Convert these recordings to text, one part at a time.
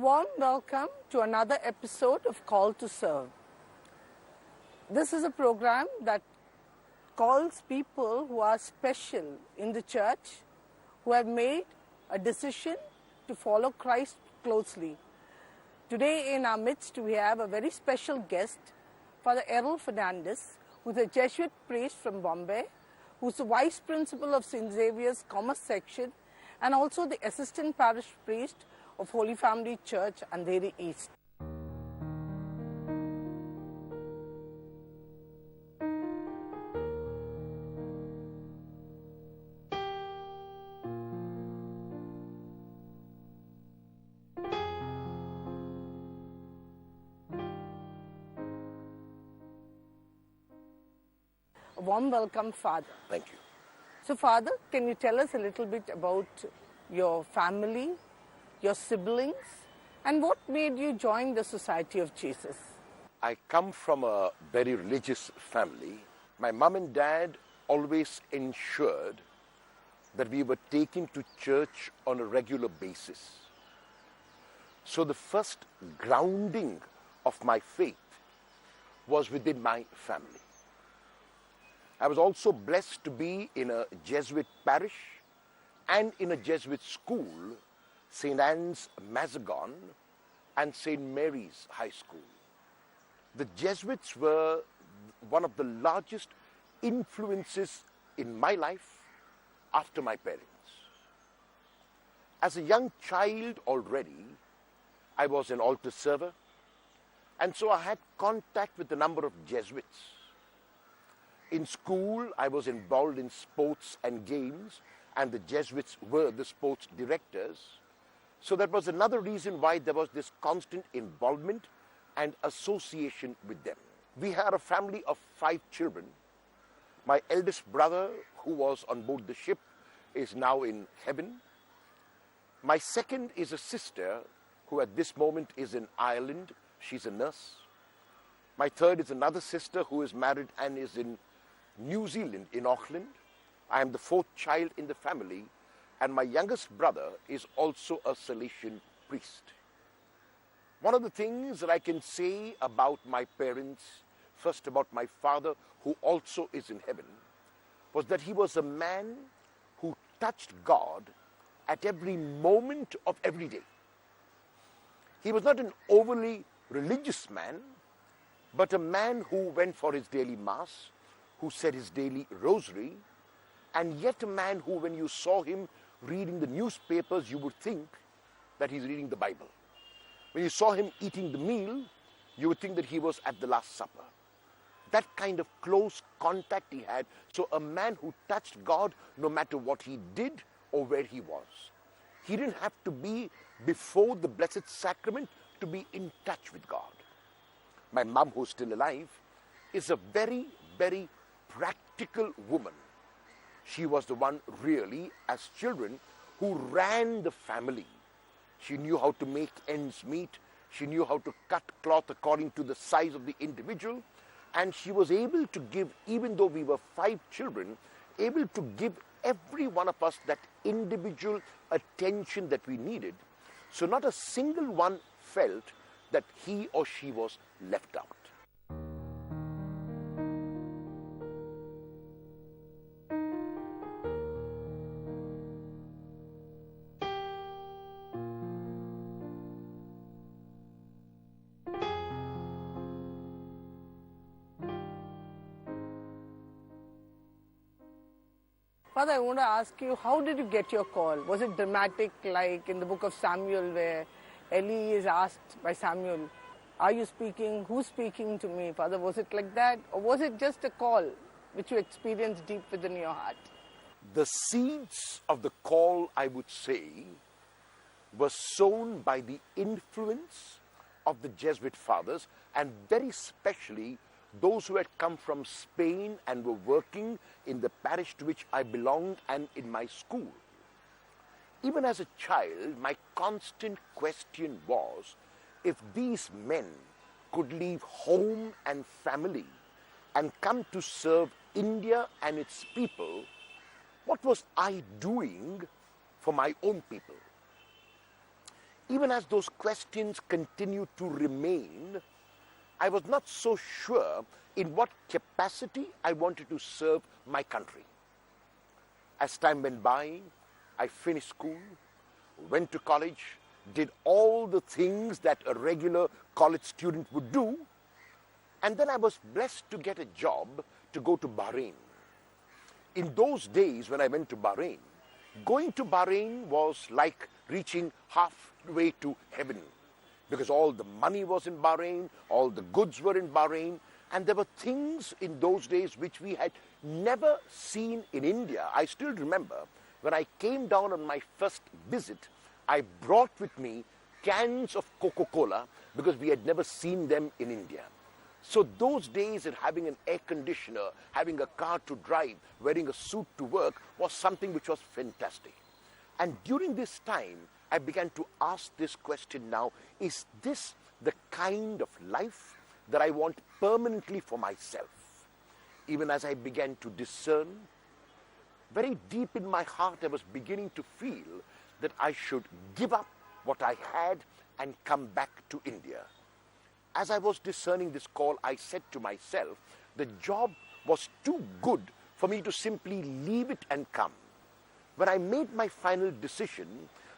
A warm welcome to another episode of Call to Serve. This is a program that calls people who are special in the church, who have made a decision to follow Christ closely. Today in our midst we have a very special guest, Father Errol Fernandes, who is a Jesuit priest from Bombay, who is the Vice Principal of St. Xavier's Commerce Section and also the Assistant Parish Priest of Holy Family Church, Andheri East. A warm welcome, Father. Thank you. So, Father, can you tell us a little bit about your family, your siblings, and what made you join the Society of Jesus? I come from a very religious family. My mom and dad always ensured that we were taken to church on a regular basis. So the first grounding of my faith was within my family. I was also blessed to be in a Jesuit parish and in a Jesuit school, St. Anne's Mazagon and St. Mary's High School. The Jesuits were one of the largest influences in my life after my parents. As a young child already, I was an altar server, and so I had contact with a number of Jesuits. In school, I was involved in sports and games, and the Jesuits were the sports directors. So that was another reason why there was this constant involvement and association with them. We had a family of 5 children. My eldest brother, who was on board the ship, is now in heaven. My second is a sister who at this moment is in Ireland. She's a nurse. My third is another sister who is married and is in New Zealand, in Auckland. I am the 4th child in the family, and my youngest brother is also a Salesian priest. One of the things that I can say about my parents, first about my father, who also is in heaven, was that he was a man who touched God at every moment of every day. He was not an overly religious man, but a man who went for his daily mass, who said his daily rosary, and yet a man who, when you saw him reading the newspapers, you would think that he's reading the Bible. When you saw him eating the meal, you would think that he was at the Last Supper. That kind of close contact he had. So a man who touched God no matter what he did or where he was. He didn't have to be before the Blessed Sacrament to be in touch with God. My mom, who's still alive, is a very, very practical woman. She was the one really, as children, who ran the family. She knew how to make ends meet. She knew how to cut cloth according to the size of the individual. And she was able to give, even though we were 5 children, able to give every one of us that individual attention that we needed. So not a single one felt that he or she was left out. Father, I want to ask you, how did you get your call? Was it dramatic, like in the book of Samuel, where Eli is asked by Samuel, are you speaking? Who's speaking to me? Father, was it like that? Or was it just a call which you experienced deep within your heart? The seeds of the call, I would say, were sown by the influence of the Jesuit fathers, and very especially those who had come from Spain and were working in the parish to which I belonged and in my school. Even as a child, my constant question was, if these men could leave home and family and come to serve India and its people, what was I doing for my own people? even as those questions continued to remain, I was not so sure in what capacity I wanted to serve my country. As time went by, I finished school, went to college, did all the things that a regular college student would do, and then I was blessed to get a job to go to Bahrain. In those days when I went to Bahrain, going to Bahrain was like reaching halfway to heaven, because all the money was in Bahrain, all the goods were in Bahrain, and there were things in those days which we had never seen in India. I still remember when I came down on my first visit, I brought with me cans of Coca-Cola because we had never seen them in India. So those days of having an air conditioner, having a car to drive, wearing a suit to work was something which was fantastic. And during this time, I began to ask this question now, is this the kind of life that I want permanently for myself? Even as I began to discern, very deep in my heart, I was beginning to feel that I should give up what I had and come back to India. As I was discerning this call, I said to myself, the job was too good for me to simply leave it and come. When I made my final decision,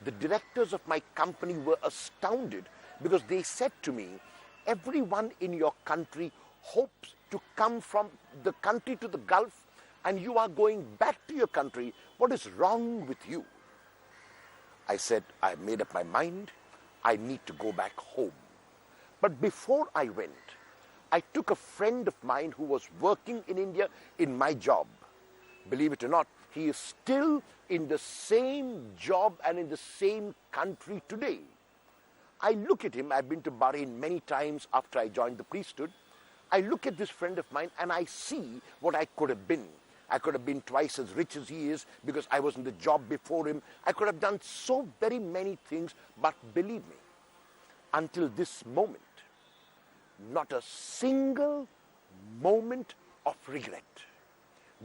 the directors of my company were astounded because they said to me, everyone in your country hopes to come from the country to the Gulf, and you are going back to your country. What is wrong with you? I said, I made up my mind. I need to go back home. But before I went, I took a friend of mine who was working in India in my job. Believe it or not, he is still in the same job and in the same country today. I look at him. I've been to Bahrain many times after I joined the priesthood. I look at this friend of mine and I see what I could have been. I could have been twice as rich as he is because I was in the job before him. I could have done so very many things, but believe me, until this moment, not a single moment of regret.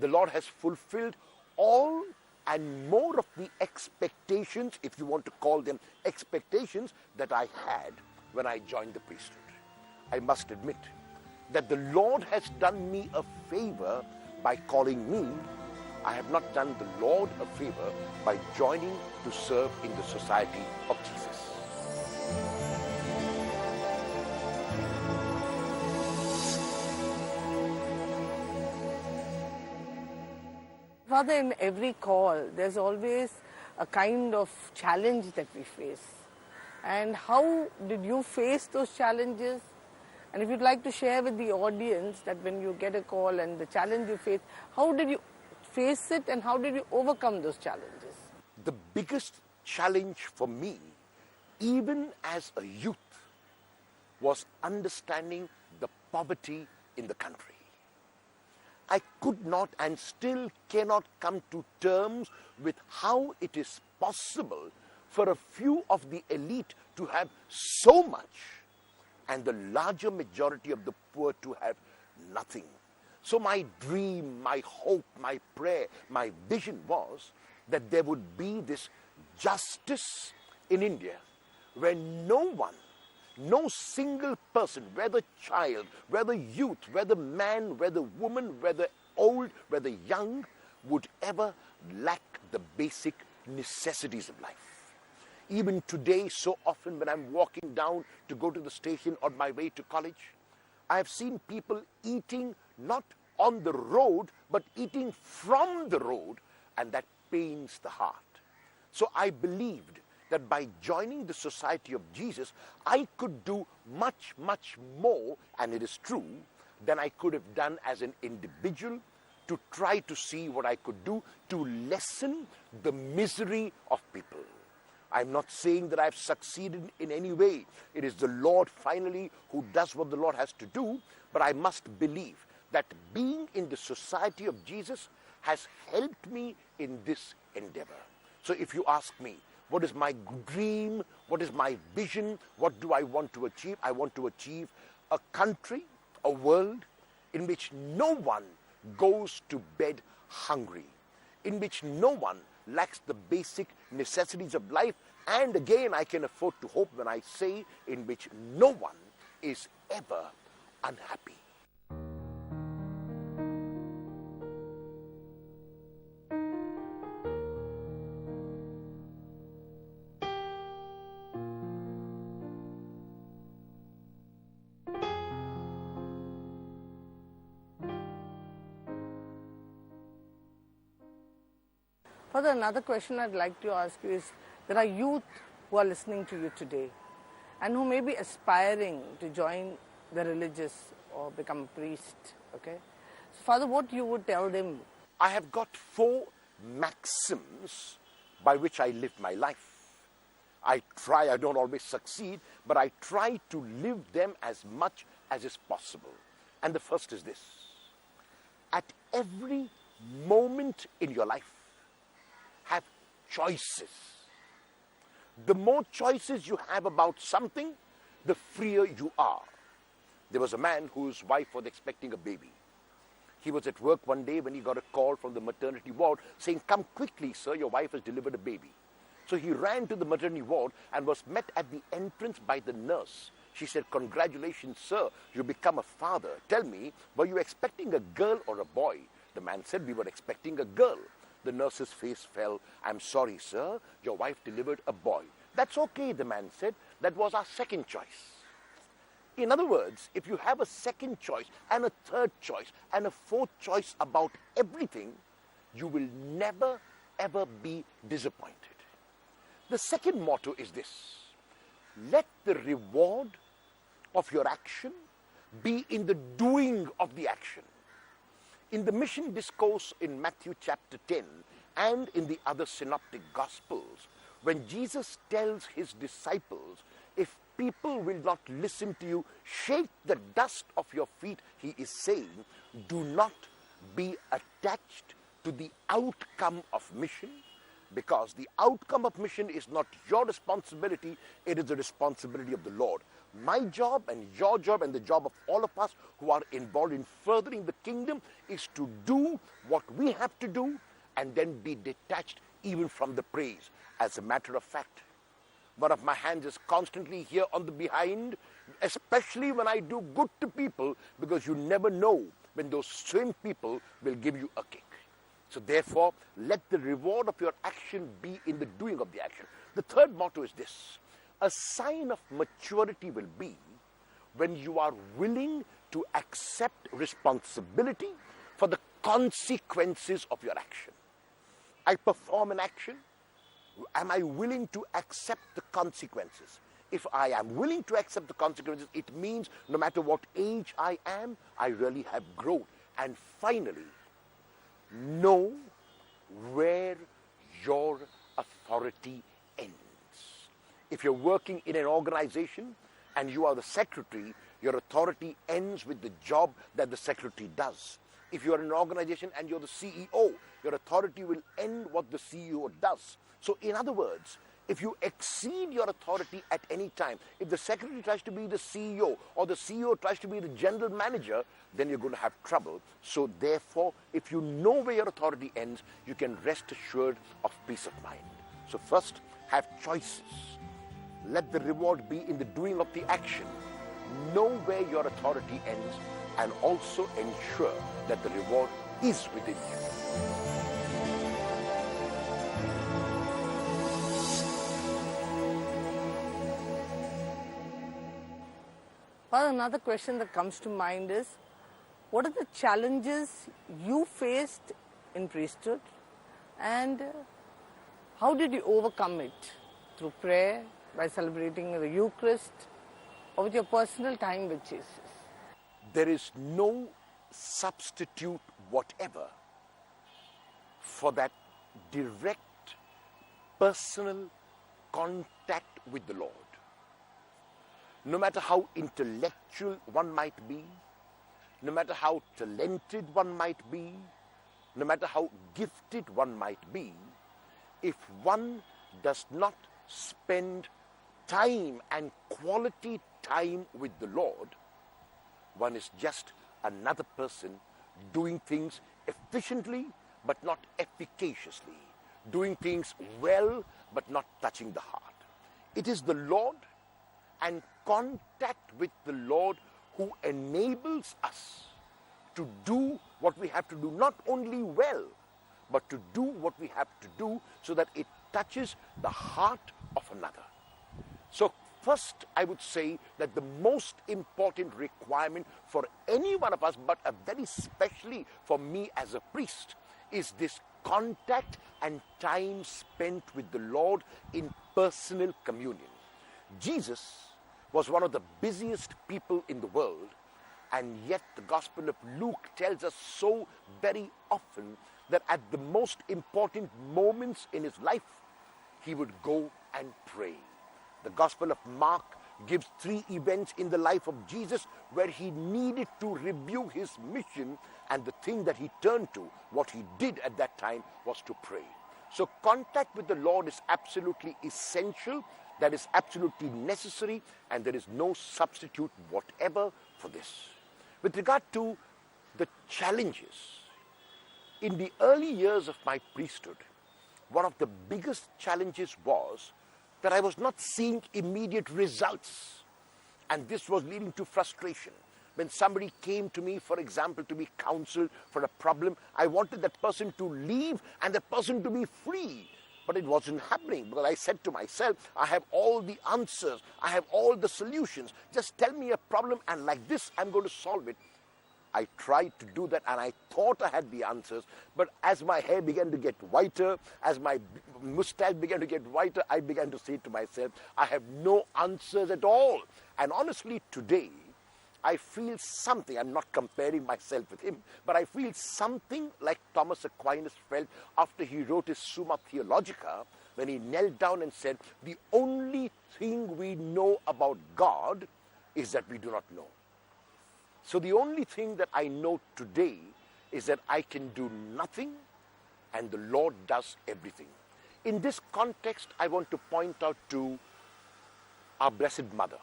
The Lord has fulfilled all and more of the expectations, if you want to call them expectations, that I had when I joined the priesthood. I must admit that the Lord has done me a favor by calling me. I have not done the Lord a favor by joining to serve in the society of Jesus. Father, in every call, there's always a kind of challenge that we face. And how did you face those challenges? And if you'd like to share with the audience that when you get a call and the challenge you face, how did you face it and how did you overcome those challenges? The biggest challenge for me, even as a youth, was understanding the poverty in the country. I could not and still cannot come to terms with how it is possible for a few of the elite to have so much and the larger majority of the poor to have nothing. So my dream, my hope, my prayer, my vision was that there would be this justice in India where no one, no single person, whether child, whether youth, whether man, whether woman, whether old, whether young, would ever lack the basic necessities of life. Even today, so often when I'm walking down to go to the station on my way to college, I have seen people eating not on the road, but eating from the road, and that pains the heart. So I believed that by joining the Society of Jesus, I could do much, much more, and it is true, than I could have done as an individual, to try to see what I could do to lessen the misery of people. I'm not saying that I've succeeded in any way. It is the Lord finally who does what the Lord has to do, but I must believe that being in the Society of Jesus has helped me in this endeavor. So if you ask me, what is my dream? What is my vision? What do I want to achieve? I want to achieve a country, a world in which no one goes to bed hungry, in which no one lacks the basic necessities of life, and again I can afford to hope when I say in which no one is ever unhappy. Father, another question I'd like to ask you is, there are youth who are listening to you today and who may be aspiring to join the religious or become a priest, okay? So, Father, what you would tell them? I have got 4 maxims by which I live my life. I don't always succeed, but I try to live them as much as is possible. And the first is this: at every moment in your life, have choices. The more choices you have about something, the freer you are. There was a man whose wife was expecting a baby. He was at work one day when he got a call from the maternity ward saying, "Come quickly, sir, your wife has delivered a baby." So he ran to the maternity ward and was met at the entrance by the nurse. She said, "Congratulations, sir, you become a father. Tell me, were you expecting a girl or a boy?" The man said, "We were expecting a girl." The nurse's face fell. "I'm sorry, sir, your wife delivered a boy." "That's okay," the man said. "That was our second choice." In other words, if you have a second choice and a third choice and a fourth choice about everything, you will never, ever be disappointed. The second motto is this: let the reward of your action be in the doing of the action. In the mission discourse in Matthew chapter 10 and in the other synoptic gospels, when Jesus tells his disciples, "If people will not listen to you, shake the dust of your feet," he is saying, do not be attached to the outcome of mission, because the outcome of mission is not your responsibility, it is the responsibility of the Lord. My job and your job and the job of all of us who are involved in furthering the kingdom is to do what we have to do and then be detached even from the praise. As a matter of fact, one of my hands is constantly here on the behind, especially when I do good to people, because you never know when those same people will give you a kick. So therefore, let the reward of your action be in the doing of the action. The third motto is this: a sign of maturity will be when you are willing to accept responsibility for the consequences of your action. I perform an action. Am I willing to accept the consequences? If I am willing to accept the consequences, it means no matter what age I am, I really have grown. And finally, know where your authority ends. If you're working in an organization and you are the secretary, your authority ends with the job that the secretary does. If you are in an organization and you're the CEO, your authority will end what the CEO does. So in other words, if you exceed your authority at any time, if the secretary tries to be the CEO or the CEO tries to be the general manager, then you're going to have trouble. So therefore, if you know where your authority ends, you can rest assured of peace of mind. So first, have choices. Let the reward be in the doing of the action. Know where your authority ends, and also ensure that the reward is within you. Well, another question that comes to mind is, what are the challenges you faced in priesthood, and how did you overcome it? Through prayer, by celebrating the Eucharist, or with your personal time with Jesus? There is no substitute whatever for that direct personal contact with the Lord. No matter how intellectual one might be, no matter how talented one might be, no matter how gifted one might be, if one does not spend time and quality time with the Lord, one is just another person doing things efficiently but not efficaciously, doing things well, but not touching the heart. It is the Lord and contact with the Lord who enables us to do what we have to do, not only well, but to do what we have to do so that it touches the heart of another. So first, I would say that the most important requirement for any one of us, but very especially for me as a priest, is this contact and time spent with the Lord in personal communion. Jesus was one of the busiest people in the world, and yet the Gospel of Luke tells us so very often that at the most important moments in his life, he would go and pray. The Gospel of Mark gives 3 events in the life of Jesus where he needed to review his mission, and the thing that he turned to, what he did at that time, was to pray. So contact with the Lord is absolutely essential, that is absolutely necessary, and there is no substitute whatever for this. With regard to the challenges, in the early years of my priesthood, one of the biggest challenges was that I was not seeing immediate results, and this was leading to frustration. When somebody came to me, for example, to be counseled for a problem, I wanted that person to leave and that person to be free. But it wasn't happening, because I said to myself, I have all the answers, I have all the solutions. Just tell me a problem and like this, I'm going to solve it. I tried to do that and I thought I had the answers, but as my hair began to get whiter, as my mustache began to get whiter, I began to say to myself, I have no answers at all. And honestly, today, I feel something, I'm not comparing myself with him, but I feel something like Thomas Aquinas felt after he wrote his Summa Theologica, when he knelt down and said, the only thing we know about God is that we do not know. So the only thing that I know today is that I can do nothing and the Lord does everything. In this context, I want to point out to our Blessed Mother.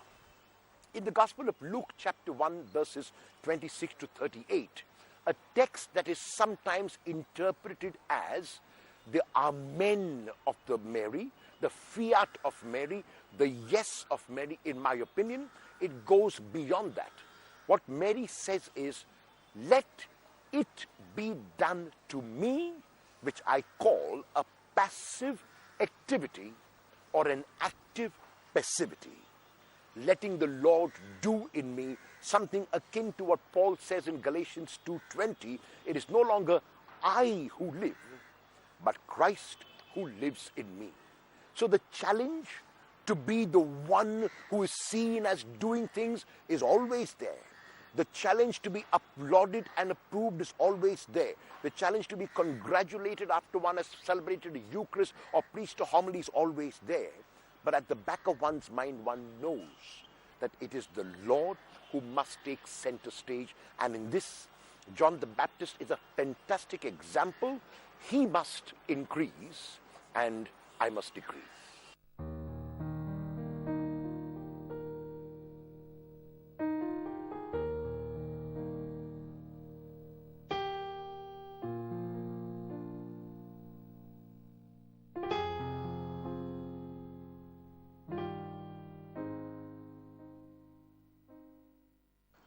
In the Gospel of Luke chapter 1 verses 26 to 38, a text that is sometimes interpreted as the Amen of the Mary, the fiat of Mary, the yes of Mary, in my opinion, it goes beyond that. What Mary says is, let it be done to me, which I call a passive activity or an active passivity. Letting the Lord do in me something akin to what Paul says in Galatians 2:20, it is no longer I who live, but Christ who lives in me. So the challenge to be the one who is seen as doing things is always there. The challenge to be applauded and approved is always there. The challenge to be congratulated after one has celebrated a Eucharist or preached a homily is always there. But at the back of one's mind, one knows that it is the Lord who must take center stage. And in this, John the Baptist is a fantastic example. He must increase and I must decrease.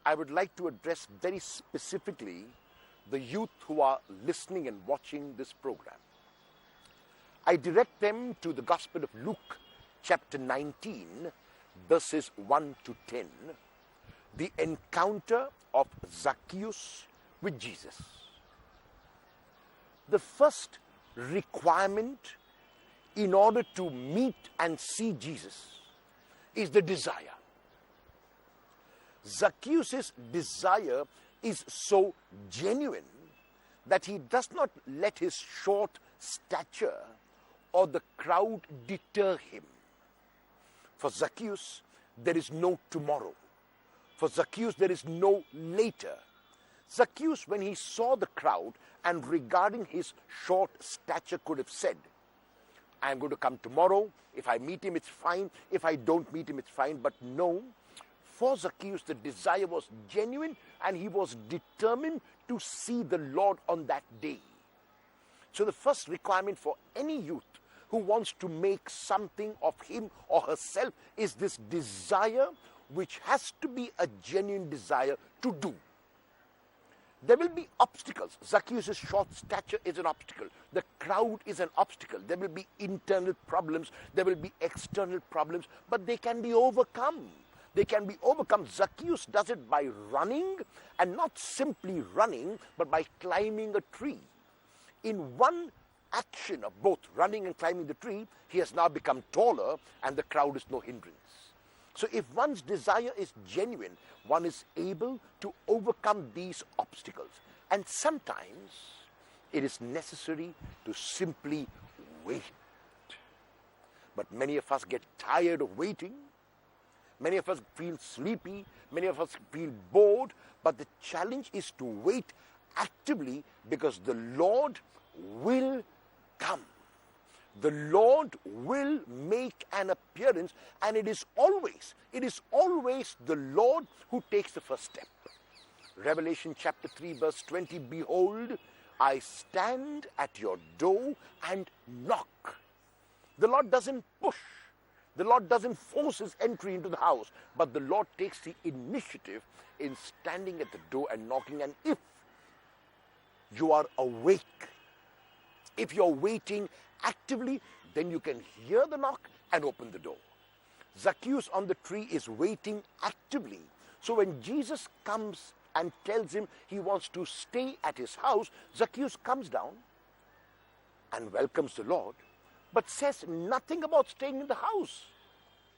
I would like to address very specifically the youth who are listening and watching this program. I direct them to the Gospel of Luke, chapter 19, verses 1 to 10, the encounter of Zacchaeus with Jesus. The first requirement in order to meet and see Jesus is the desire. Zacchaeus' desire is so genuine that he does not let his short stature or the crowd deter him. For Zacchaeus, there is no tomorrow. For Zacchaeus, there is no later. Zacchaeus, when he saw the crowd and regarding his short stature, could have said, I'm going to come tomorrow. If I meet him, it's fine. If I don't meet him, it's fine. But no, for Zacchaeus, the desire was genuine and he was determined to see the Lord on that day. So the first requirement for any youth who wants to make something of him or herself is this desire, which has to be a genuine desire to do. There will be obstacles. Zacchaeus' short stature is an obstacle. The crowd is an obstacle. There will be internal problems. There will be external problems, but they can be overcome. They can be overcome. Zacchaeus does it by running, and not simply running, but by climbing a tree. In one action of both running and climbing the tree, he has now become taller, and the crowd is no hindrance. So if one's desire is genuine, one is able to overcome these obstacles. And sometimes it is necessary to simply wait. But many of us get tired of waiting. Many of us feel sleepy. Many of us feel bored. But the challenge is to wait actively, because the Lord will come. The Lord will make an appearance, and it is always the Lord who takes the first step. Revelation chapter 3 verse 20, behold, I stand at your door and knock. The Lord doesn't push. The Lord doesn't force his entry into the house, but the Lord takes the initiative in standing at the door and knocking. And if you are awake, if you're waiting actively, then you can hear the knock and open the door. Zacchaeus on the tree is waiting actively. So when Jesus comes and tells him he wants to stay at his house, Zacchaeus comes down and welcomes the Lord, but says nothing about staying in the house.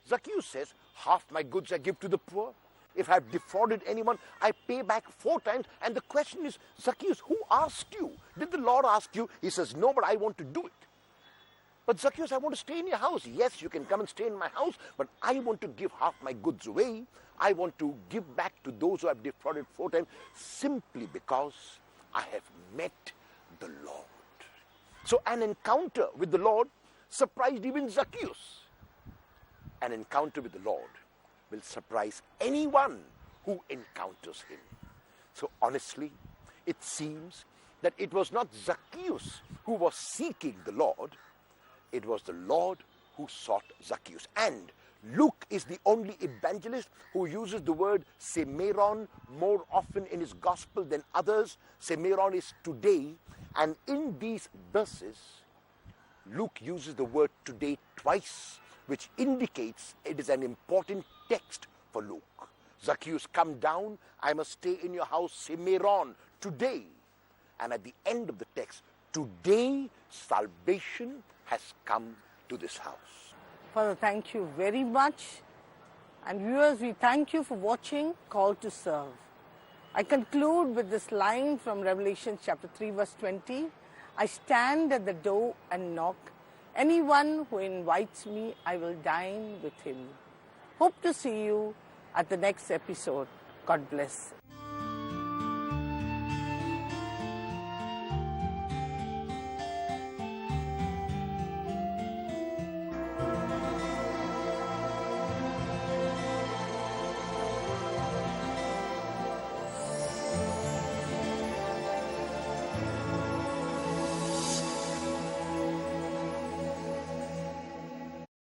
Zacchaeus says, half my goods I give to the poor. If I've defrauded anyone, I pay back 4 times. And the question is, Zacchaeus, who asked you? Did the Lord ask you? He says, no, but I want to do it. But Zacchaeus, I want to stay in your house. Yes, you can come and stay in my house, but I want to give half my goods away. I want to give back to those who have defrauded 4 times, simply because I have met the Lord. So an encounter with the Lord surprised even Zacchaeus. An encounter with the Lord will surprise anyone who encounters him. So honestly, it seems that it was not Zacchaeus who was seeking the Lord, it was the Lord who sought Zacchaeus. And Luke is the only evangelist who uses the word semeron more often in his gospel than others. Semeron is today, and in these verses, Luke uses the word today twice, which indicates it is an important text for Luke. Zacchaeus, come down, I must stay in your house, semeron, today. And at the end of the text, today salvation has come to this house. Father, thank you very much. And viewers, we thank you for watching Call to Serve. I conclude with this line from Revelation chapter 3 verse 20. I stand at the door and knock. Anyone who invites me, I will dine with him. Hope to see you at the next episode. God bless.